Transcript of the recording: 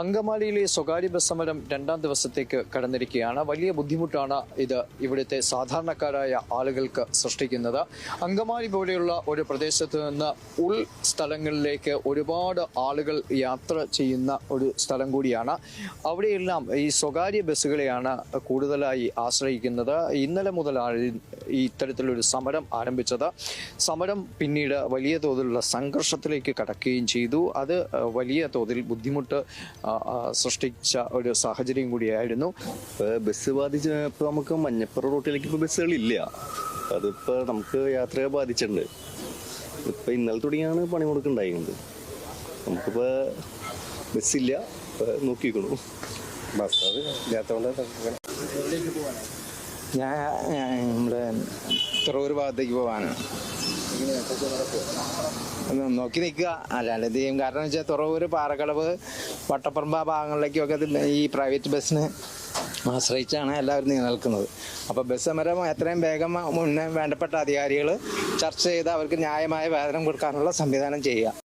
അങ്കമാലിയിലെ സ്വകാര്യ ബസ് സമരം രണ്ടാം ദിവസത്തേക്ക് കടന്നിരിക്കുകയാണ്. വലിയ ബുദ്ധിമുട്ടാണ് ഇത് ഇവിടുത്തെ സാധാരണക്കാരായ ആളുകൾക്ക് സൃഷ്ടിക്കുന്നത്. അങ്കമാലി പോലെയുള്ള ഒരു പ്രദേശത്ത് നിന്ന് ഉൾ സ്ഥലങ്ങളിലേക്ക് ഒരുപാട് ആളുകൾ യാത്ര ചെയ്യുന്ന ഒരു സ്ഥലം കൂടിയാണ്. അവിടെയെല്ലാം ഈ സ്വകാര്യ ബസ്സുകളെയാണ് കൂടുതലായി ആശ്രയിക്കുന്നത്. ഇന്നലെ മുതലാണ് ഈ ഇത്തരത്തിലൊരു സമരം ആരംഭിച്ചത്. സമരം പിന്നീട് വലിയ തോതിലുള്ള സംഘർഷത്തിലേക്ക് കടക്കുകയും ചെയ്തു. അത് വലിയ തോതിൽ ബുദ്ധിമുട്ട് സൃഷ്ടിച്ച ഒരു സാഹചര്യം കൂടിയായിരുന്നു. ബസ് ബാധിച്ചപ്പോൾ നമുക്ക് മഞ്ഞപ്പുറം റൂട്ടിലേക്ക് ഇപ്പോൾ ബസ്സുകളില്ല. അതിപ്പോൾ നമുക്ക് യാത്രയെ ബാധിച്ചിട്ടുണ്ട്. ഇപ്പം ഇന്നലെ തുടങ്ങിയാണ് പണി മുടക്കുണ്ടായിരുന്നത്. നമുക്കിപ്പോൾ ബസ്സില്ല, ഇപ്പം നോക്കിക്കണു. ബസ് അത് ഇല്ലാത്തതുകൊണ്ട് ഞാൻ നമ്മുടെ തുറവൂർ ഭാഗത്തേക്ക് പോകാനാണ് നോക്കി നിൽക്കുക. അല്ലാണ്ട് ഇത് ചെയ്യും. കാരണം വെച്ചാൽ തുറവൂർ, പാറക്കടവ്, വട്ടപ്പറമ്പ് ഭാഗങ്ങളിലേക്കൊക്കെ ഈ പ്രൈവറ്റ് ബസ്സിന് ആശ്രയിച്ചാണ് എല്ലാവരും നിലനിൽക്കുന്നത്. അപ്പോൾ ബസ് സമരം എത്രയും വേഗം മുന്നേ വേണ്ടപ്പെട്ട അധികാരികൾ ചർച്ച ചെയ്ത് അവർക്ക് ന്യായമായ വേതനം കൊടുക്കാനുള്ള സംവിധാനം ചെയ്യുക.